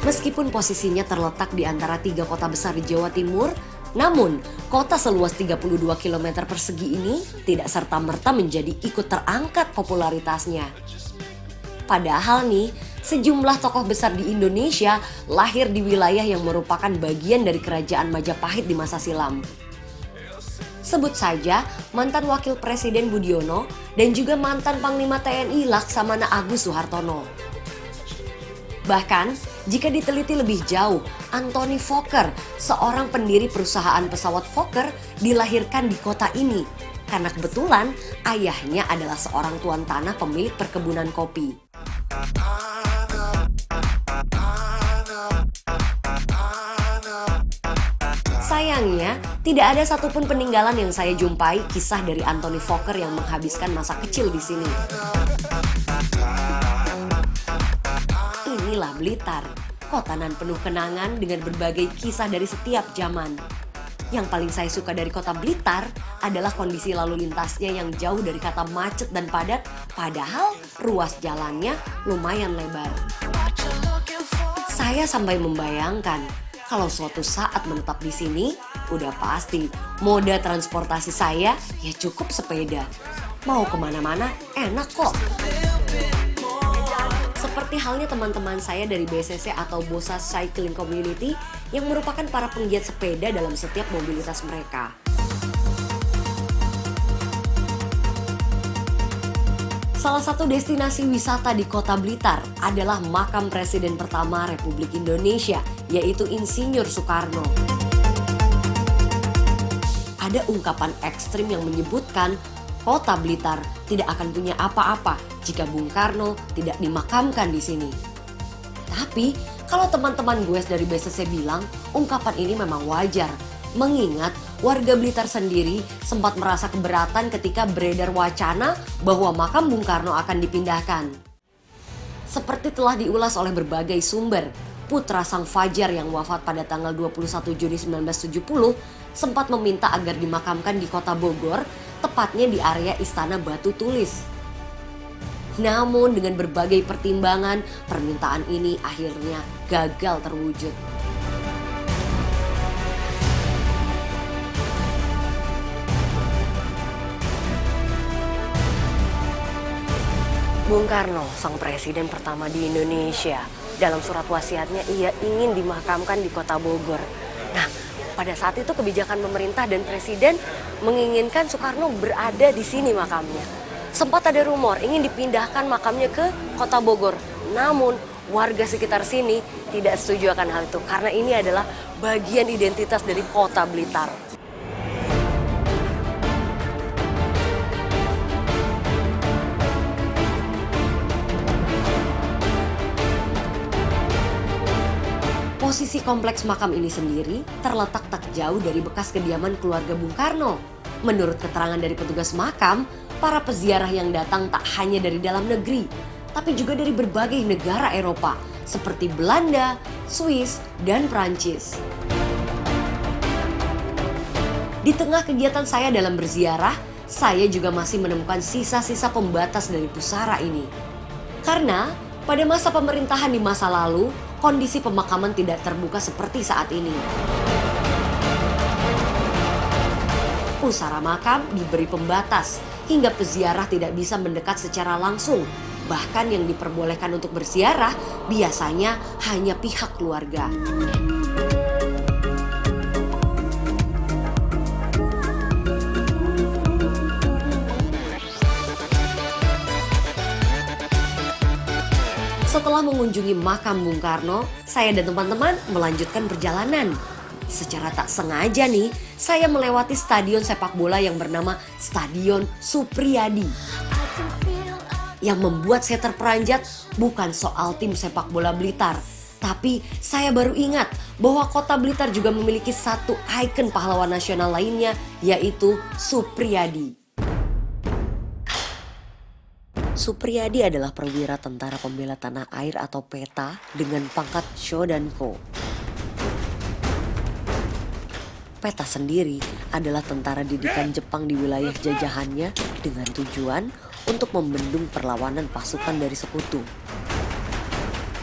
Meskipun posisinya terletak di antara 3 kota besar di Jawa Timur, namun kota seluas 32 km persegi ini tidak serta-merta menjadi ikut terangkat popularitasnya. Padahal nih, sejumlah tokoh besar di Indonesia lahir di wilayah yang merupakan bagian dari kerajaan Majapahit di masa silam. Sebut saja mantan Wakil Presiden Budiono dan juga mantan Panglima TNI Laksamana Agus Suhartono. Bahkan, jika diteliti lebih jauh, Anthony Fokker, seorang pendiri perusahaan pesawat Fokker, dilahirkan di kota ini. Karena kebetulan ayahnya adalah seorang tuan tanah pemilik perkebunan kopi. Sayangnya, tidak ada satupun peninggalan yang saya jumpai kisah dari Anthony Fokker yang menghabiskan masa kecil di sini. Inilah Blitar, kota nan penuh kenangan dengan berbagai kisah dari setiap zaman. Yang paling saya suka dari kota Blitar adalah kondisi lalu lintasnya yang jauh dari kata macet dan padat, padahal ruas jalannya lumayan lebar. Saya sampai membayangkan kalau suatu saat menetap di sini, udah pasti moda transportasi saya ya cukup sepeda. Mau kemana-mana enak kok. Seperti halnya teman-teman saya dari BCC atau Bosa Cycling Community yang merupakan para penggiat sepeda dalam setiap mobilitas mereka. Salah satu destinasi wisata di kota Blitar adalah makam Presiden pertama Republik Indonesia, yaitu Insinyur Soekarno. Ada ungkapan ekstrim yang menyebutkan kota Blitar tidak akan punya apa-apa jika Bung Karno tidak dimakamkan di sini. Tapi kalau teman-teman gue dari BCC bilang ungkapan ini memang wajar, mengingat warga Blitar sendiri sempat merasa keberatan ketika beredar wacana bahwa makam Bung Karno akan dipindahkan. Seperti telah diulas oleh berbagai sumber, putra Sang Fajar yang wafat pada tanggal 21 Juni 1970 sempat meminta agar dimakamkan di kota Bogor, tepatnya di area Istana Batu Tulis. Namun dengan berbagai pertimbangan, permintaan ini akhirnya gagal terwujud. Bung Karno, sang presiden pertama di Indonesia, dalam surat wasiatnya ia ingin dimakamkan di kota Bogor. Nah, pada saat itu kebijakan pemerintah dan presiden menginginkan Soekarno berada di sini makamnya. Sempat ada rumor ingin dipindahkan makamnya ke kota Bogor. Namun warga sekitar sini tidak setuju akan hal itu karena ini adalah bagian identitas dari kota Blitar. Posisi kompleks makam ini sendiri terletak tak jauh dari bekas kediaman keluarga Bung Karno. Menurut keterangan dari petugas makam, para peziarah yang datang tak hanya dari dalam negeri, tapi juga dari berbagai negara Eropa seperti Belanda, Swiss, dan Prancis. Di tengah kegiatan saya dalam berziarah, saya juga masih menemukan sisa-sisa pembatas dari pusara ini. Karena pada masa pemerintahan di masa lalu, kondisi pemakaman tidak terbuka seperti saat ini. Pusara makam diberi pembatas hingga peziarah tidak bisa mendekat secara langsung. Bahkan yang diperbolehkan untuk berziarah biasanya hanya pihak keluarga. Setelah mengunjungi makam Bung Karno, saya dan teman-teman melanjutkan perjalanan. Secara tak sengaja nih, saya melewati stadion sepak bola yang bernama Stadion Supriyadi. Yang membuat saya terperanjat bukan soal tim sepak bola Blitar, tapi saya baru ingat bahwa kota Blitar juga memiliki satu ikon pahlawan nasional lainnya, yaitu Supriyadi. Supriyadi adalah perwira tentara pembela tanah air atau PETA dengan pangkat Shodanko. PETA sendiri adalah tentara didikan Jepang di wilayah jajahannya dengan tujuan untuk membendung perlawanan pasukan dari sekutu.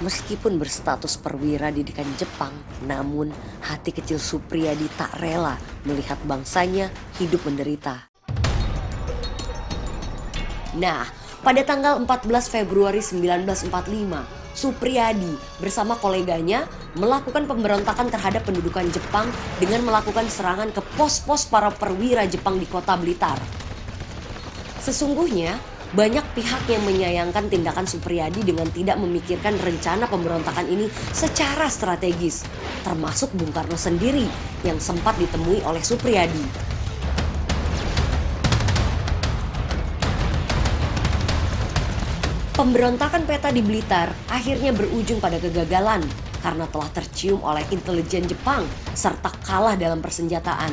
Meskipun berstatus perwira didikan Jepang, namun hati kecil Supriyadi tak rela melihat bangsanya hidup menderita. Nah, pada tanggal 14 Februari 1945, Supriyadi bersama koleganya melakukan pemberontakan terhadap pendudukan Jepang dengan melakukan serangan ke pos-pos para perwira Jepang di kota Blitar. Sesungguhnya, banyak pihak yang menyayangkan tindakan Supriyadi dengan tidak memikirkan rencana pemberontakan ini secara strategis, termasuk Bung Karno sendiri yang sempat ditemui oleh Supriyadi. Pemberontakan peta di Blitar akhirnya berujung pada kegagalan karena telah tercium oleh intelijen Jepang serta kalah dalam persenjataan.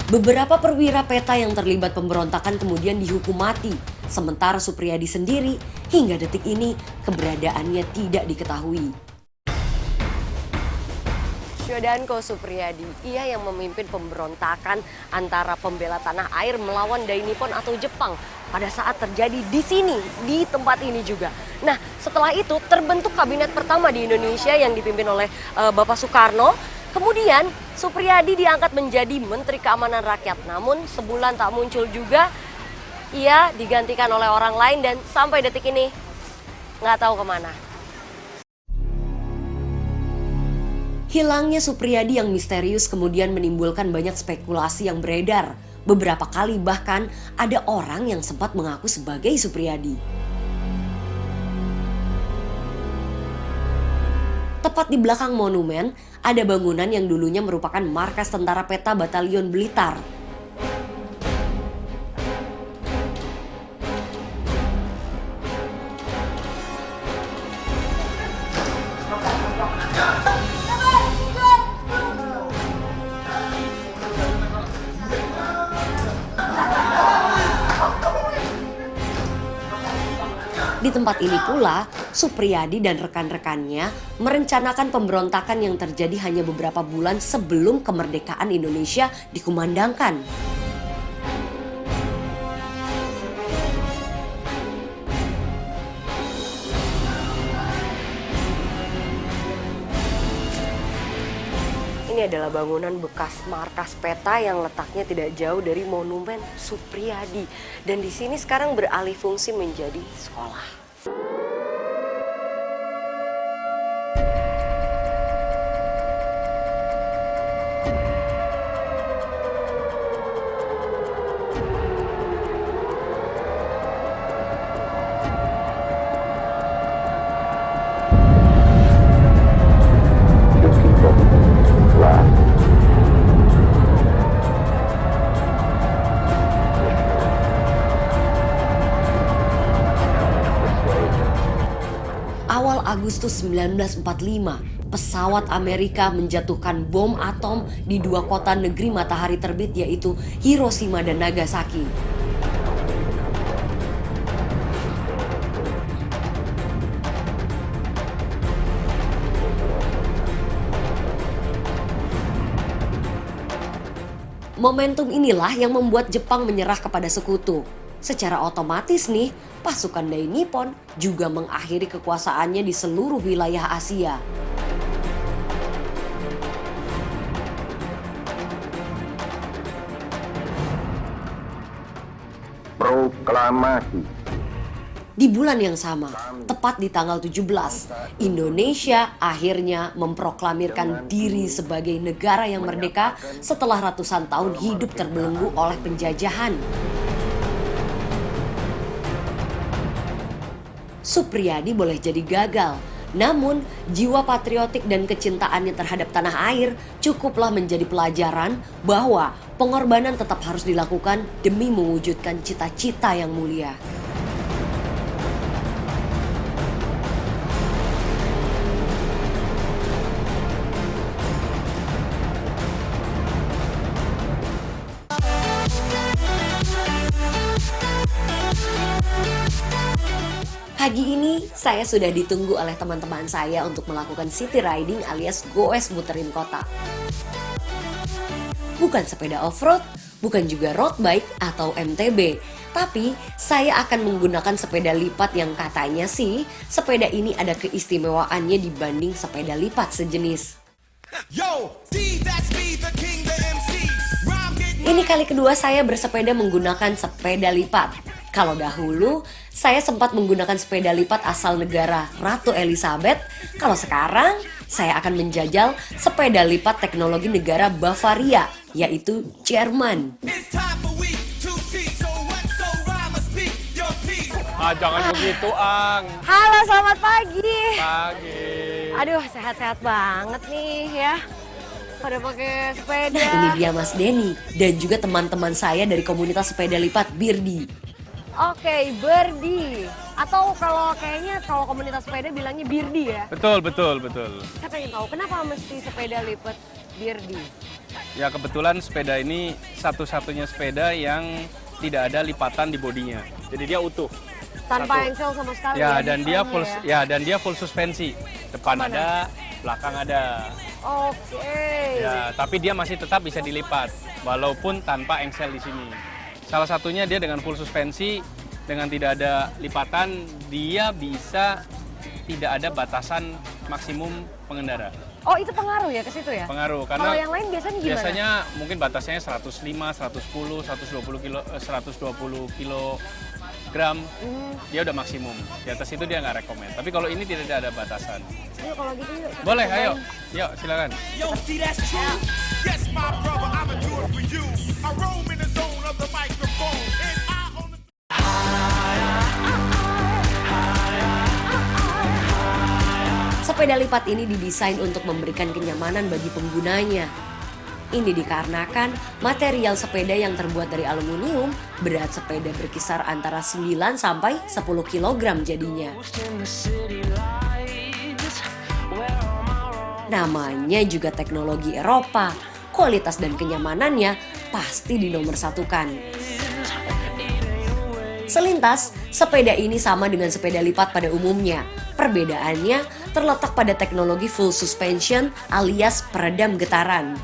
Beberapa perwira peta yang terlibat pemberontakan kemudian dihukum mati, sementara Supriyadi sendiri hingga detik ini keberadaannya tidak diketahui. Syodanko Supriyadi, ia yang memimpin pemberontakan antara pembela tanah air melawan Dainippon atau Jepang pada saat terjadi di sini, di tempat ini juga. Nah, setelah itu terbentuk kabinet pertama di Indonesia yang dipimpin oleh Bapak Soekarno. Kemudian Supriyadi diangkat menjadi Menteri Keamanan Rakyat. Namun sebulan tak muncul juga, ia digantikan oleh orang lain dan sampai detik ini nggak tahu kemana. Hilangnya Supriyadi yang misterius kemudian menimbulkan banyak spekulasi yang beredar. Beberapa kali bahkan ada orang yang sempat mengaku sebagai Supriyadi. Tepat di belakang monumen, ada bangunan yang dulunya merupakan markas tentara peta Batalion Blitar. Di tempat ini pula, Supriyadi dan rekan-rekannya merencanakan pemberontakan yang terjadi hanya beberapa bulan sebelum kemerdekaan Indonesia dikumandangkan. Ini adalah bangunan bekas markas peta yang letaknya tidak jauh dari monumen Supriyadi. Dan di sini sekarang beralih fungsi menjadi sekolah. Awal Agustus 1945, pesawat Amerika menjatuhkan bom atom di dua kota negeri matahari terbit yaitu Hiroshima dan Nagasaki. Momentum inilah yang membuat Jepang menyerah kepada sekutu. Secara otomatis nih, pasukan Dainippon juga mengakhiri kekuasaannya di seluruh wilayah Asia. Proklamasi. Di bulan yang sama, tepat di tanggal 17, Indonesia akhirnya memproklamirkan diri sebagai negara yang merdeka setelah ratusan tahun hidup terbelenggu oleh penjajahan. Supriyadi boleh jadi gagal, namun jiwa patriotik dan kecintaannya terhadap tanah air cukuplah menjadi pelajaran bahwa pengorbanan tetap harus dilakukan demi mewujudkan cita-cita yang mulia. Pagi ini saya sudah ditunggu oleh teman-teman saya untuk melakukan city riding alias goes muterin kota. Bukan sepeda off-road, bukan juga road bike atau MTB, Tapi saya akan menggunakan sepeda lipat yang katanya sih sepeda ini ada keistimewaannya dibanding sepeda lipat sejenis. Yo, D, that's me, the king, the MC. Rhyme getting Ini kali kedua saya bersepeda menggunakan sepeda lipat. Kalau dahulu saya sempat menggunakan sepeda lipat asal negara Ratu Elizabeth, kalau sekarang saya akan menjajal sepeda lipat teknologi negara Bavaria, yaitu Jerman. It's time for we to see. So what? So rhyme or speak your piece. Jangan begitu, Ang. Halo, selamat pagi. Pagi. Aduh, sehat-sehat banget nih ya. Pada pakai sepeda. Nah, ini dia Mas Denny dan juga teman-teman saya dari komunitas sepeda lipat Birdi. Oke, Birdi. Atau kalau komunitas sepeda bilangnya Birdi ya. Betul. Saya pengen tahu kenapa mesti sepeda lipat Birdi. Ya kebetulan sepeda ini satu-satunya sepeda yang tidak ada lipatan di bodinya. Jadi dia utuh. Tanpa Satu. engsel sama sekali. Ya, ya dan dia full ya. dan dia full suspensi. Depan Mana? ada, belakang ada. Oke. Ya, tapi dia masih tetap bisa dilipat walaupun tanpa engsel di sini. Salah satunya dia dengan full suspensi, dengan tidak ada lipatan, dia bisa tidak ada batasan maksimum pengendara. Oh, itu pengaruh ya ke situ ya? Pengaruh Kalau karena yang lain biasanya gimana? biasanya mungkin batasnya 105, 110, 120 kilogram, dia udah maksimum. Di atas itu dia nggak rekomend. Tapi kalau ini tidak ada batasan. Yuk, kalau gitu yuk. kita Boleh, cobain. ayo. Yuk, silakan. Yo, D, that's true. Yes, my brother, I'ma do it for you. I roam in the zone of the microphone. And I own the... Sepeda lipat ini didesain untuk memberikan kenyamanan bagi penggunanya. Ini dikarenakan material sepeda yang terbuat dari aluminium, berat sepeda berkisar antara 9 sampai 10 kg jadinya. Namanya juga teknologi Eropa, kualitas dan kenyamanannya pasti dinomorsatukan. Selintas, sepeda ini sama dengan sepeda lipat pada umumnya. Perbedaannya terletak pada teknologi full suspension alias peredam getaran.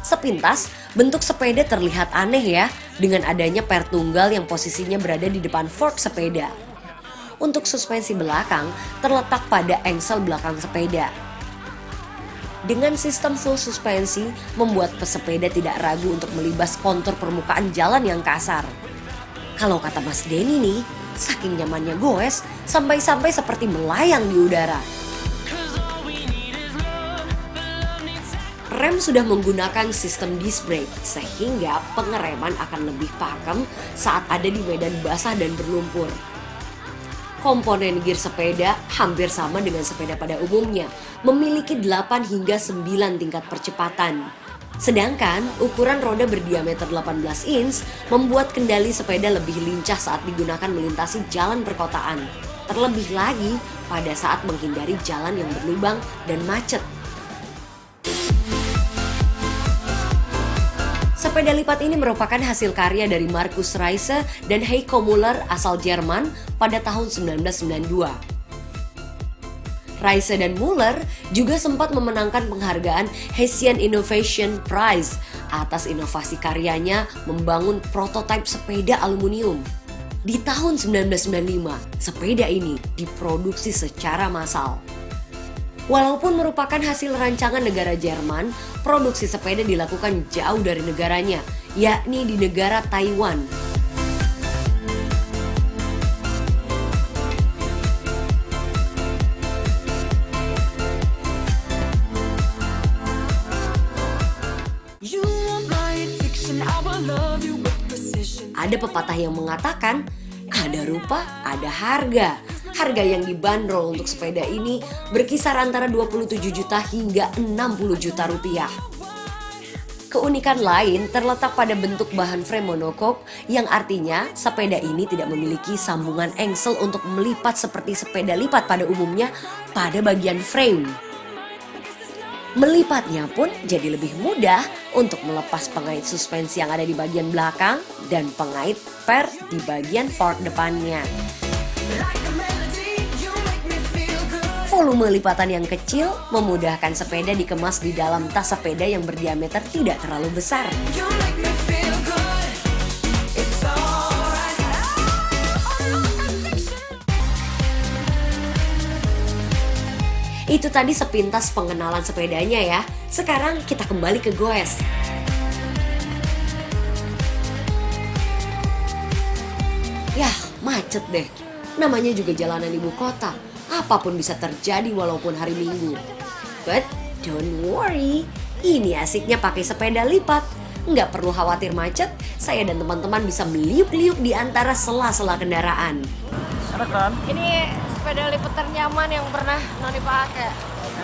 Sepintas, bentuk sepeda terlihat aneh ya, dengan adanya per tunggal yang posisinya berada di depan fork sepeda. Untuk suspensi belakang, terletak pada engsel belakang sepeda. Dengan sistem full suspensi, membuat pesepeda tidak ragu untuk melibas kontur permukaan jalan yang kasar. Kalau kata Mas Denny nih, saking nyamannya goes, sampai-sampai seperti melayang di udara. Rem sudah menggunakan sistem disc brake, sehingga pengereman akan lebih pakem saat ada di medan basah dan berlumpur. Komponen gear sepeda hampir sama dengan sepeda pada umumnya, memiliki 8 hingga 9 tingkat percepatan. Sedangkan ukuran roda berdiameter 18 inch membuat kendali sepeda lebih lincah saat digunakan melintasi jalan perkotaan. Terlebih lagi pada saat menghindari jalan yang berlubang dan macet. Sepeda lipat ini merupakan hasil karya dari Markus Reise dan Heiko Müller asal Jerman pada tahun 1992. Reise dan Müller juga sempat memenangkan penghargaan Hessian Innovation Prize atas inovasi karyanya membangun prototipe sepeda aluminium. Di tahun 1995, sepeda ini diproduksi secara massal. Walaupun merupakan hasil rancangan negara Jerman, produksi sepeda dilakukan jauh dari negaranya, yakni di negara Taiwan. Ada pepatah yang mengatakan, ada rupa, ada harga. Harga yang dibanderol untuk sepeda ini berkisar antara 27 juta hingga 60 juta rupiah. Keunikan lain terletak pada bentuk bahan frame monocoque yang artinya sepeda ini tidak memiliki sambungan engsel untuk melipat seperti sepeda lipat pada umumnya pada bagian frame. Melipatnya pun jadi lebih mudah untuk melepas pengait suspensi yang ada di bagian belakang dan pengait per di bagian fork depannya. Volume lipatan yang kecil memudahkan sepeda dikemas di dalam tas sepeda yang berdiameter tidak terlalu besar. Itu tadi sepintas pengenalan sepedanya ya. Sekarang kita kembali ke goes. Yah, macet deh. Namanya juga jalanan ibu kota. Apapun bisa terjadi walaupun hari Minggu. But don't worry, ini asiknya pakai sepeda lipat. Nggak perlu khawatir macet, saya dan teman-teman bisa meliuk-liuk di antara sela-sela kendaraan. Enak kan? Ini sepeda lipat ternyaman yang pernah Noni pakai.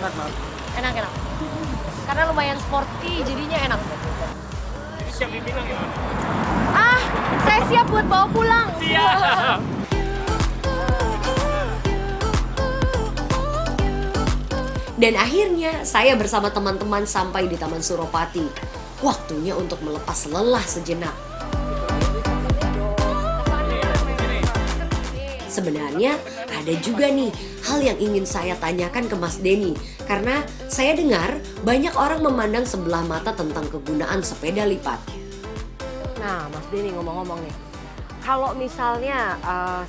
Enak banget. Enak. Karena lumayan sporty, jadinya enak. Ini siap dipinang ya? Ah, saya siap buat bawa pulang. Siap. Dan akhirnya saya bersama teman-teman sampai di Taman Suropati. Waktunya untuk melepas lelah sejenak. Sebenarnya ada juga nih hal yang ingin saya tanyakan ke Mas Denny. Karena saya dengar banyak orang memandang sebelah mata tentang kegunaan sepeda lipat. Nah, Mas Denny ngomong-ngomong nih. Kalau misalnya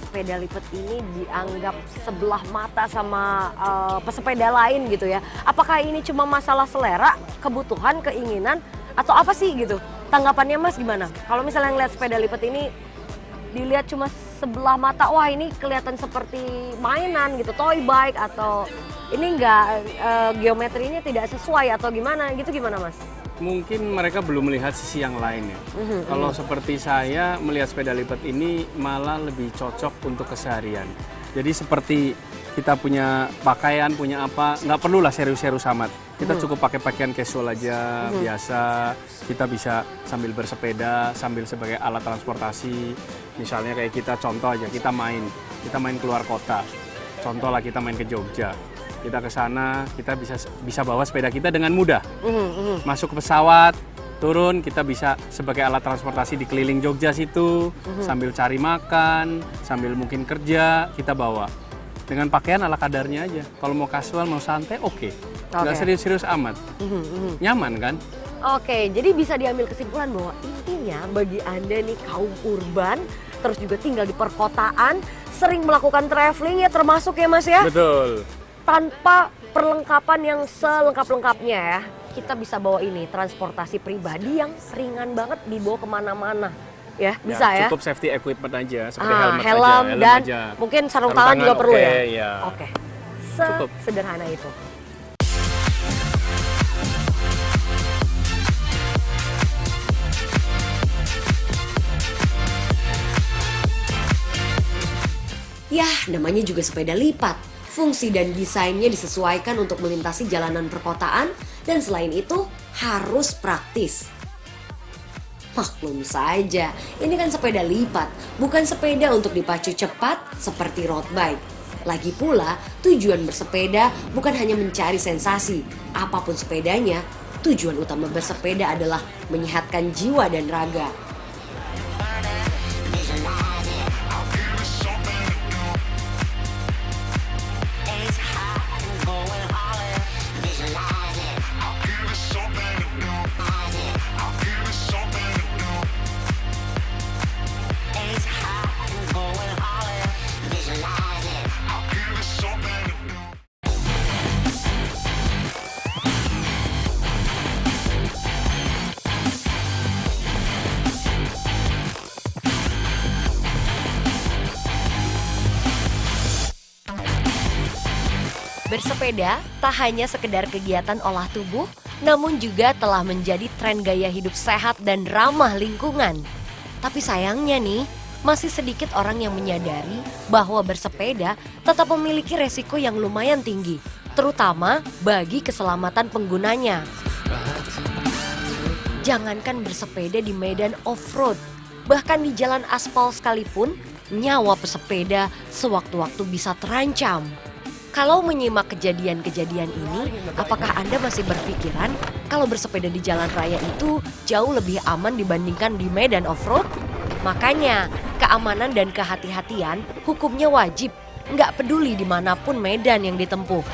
sepeda lipat ini dianggap sebelah mata sama pesepeda lain gitu ya. Apakah ini cuma masalah selera, kebutuhan, keinginan, atau apa sih gitu? Tanggapannya Mas gimana? Kalau misalnya ngeliat sepeda lipat ini dilihat cuma sebelah mata, wah ini kelihatan seperti mainan gitu, toy bike, atau ini enggak geometrinya tidak sesuai atau gimana gitu, gimana Mas? Mungkin mereka belum melihat sisi yang lain ya. Kalau seperti saya melihat sepeda lipat ini malah lebih cocok untuk keseharian. Jadi seperti kita punya pakaian, punya apa, nggak perlulah serius-serius amat. Kita cukup pakai pakaian casual aja, biasa. Kita bisa sambil bersepeda, sambil sebagai alat transportasi. Misalnya kayak kita contoh aja, kita main keluar kota. Contoh lah kita main ke Jogja. Kita ke sana, kita bisa bawa sepeda kita dengan mudah. Masuk ke pesawat, turun, kita bisa sebagai alat transportasi di keliling Jogja situ, sambil cari makan, sambil mungkin kerja, kita bawa. Dengan pakaian ala kadarnya aja. Kalau mau casual, mau santai, oke. Nggak serius-serius amat. Nyaman kan? Oke, jadi bisa diambil kesimpulan bahwa intinya bagi Anda nih kaum urban, terus juga tinggal di perkotaan, sering melakukan traveling ya termasuk ya Mas ya? Betul. Tanpa perlengkapan yang selengkap-lengkapnya ya, kita bisa bawa ini transportasi pribadi yang ringan banget dibawa kemana-mana. Ya, bisa ya? Cukup safety equipment aja, seperti helm helm dan aja. mungkin sarung tangan juga perlu ya? Iya. Oke, Cukup. sederhana itu. Yah, namanya juga sepeda lipat. Fungsi dan desainnya disesuaikan untuk melintasi jalanan perkotaan dan selain itu harus praktis. Maklum saja, ini kan sepeda lipat, bukan sepeda untuk dipacu cepat seperti road bike. Lagi pula, tujuan bersepeda bukan hanya mencari sensasi. Apapun sepedanya, tujuan utama bersepeda adalah menyehatkan jiwa dan raga. Bersepeda tak hanya sekedar kegiatan olah tubuh, namun juga telah menjadi tren gaya hidup sehat dan ramah lingkungan. Tapi sayangnya nih, masih sedikit orang yang menyadari bahwa bersepeda tetap memiliki resiko yang lumayan tinggi, terutama bagi keselamatan penggunanya. Jangankan bersepeda di medan off-road, bahkan di jalan aspal sekalipun, nyawa pesepeda sewaktu-waktu bisa terancam. Kalau menyimak kejadian-kejadian ini, apakah Anda masih berpikiran kalau bersepeda di jalan raya itu jauh lebih aman dibandingkan di medan off-road? Makanya, keamanan dan kehati-hatian hukumnya wajib, nggak peduli dimanapun medan yang ditempuh.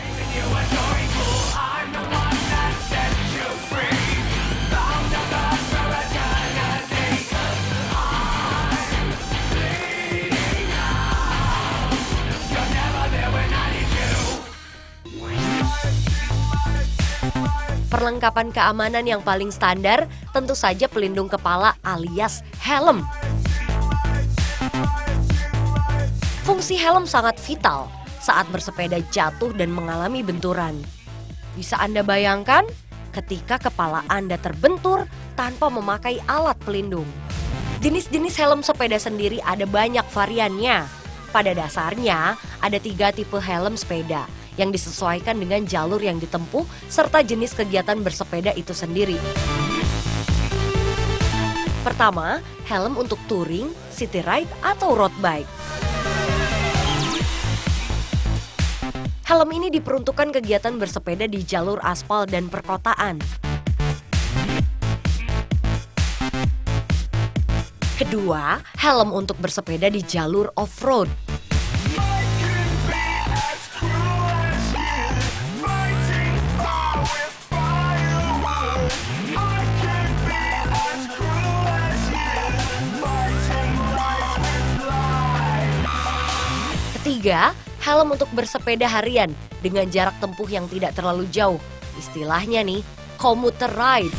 Perlengkapan keamanan yang paling standar tentu saja pelindung kepala alias helm. Fungsi helm sangat vital saat bersepeda jatuh dan mengalami benturan. Bisa Anda bayangkan ketika kepala Anda terbentur tanpa memakai alat pelindung. Jenis-jenis helm sepeda sendiri ada banyak variannya. Pada dasarnya ada 3 tipe helm sepeda yang disesuaikan dengan jalur yang ditempuh serta jenis kegiatan bersepeda itu sendiri. Pertama, helm untuk touring, city ride, atau road bike. Helm ini diperuntukkan kegiatan bersepeda di jalur aspal dan perkotaan. Kedua, helm untuk bersepeda di jalur off-road. Ketiga, helm untuk bersepeda harian dengan jarak tempuh yang tidak terlalu jauh. Istilahnya nih, commuter ride.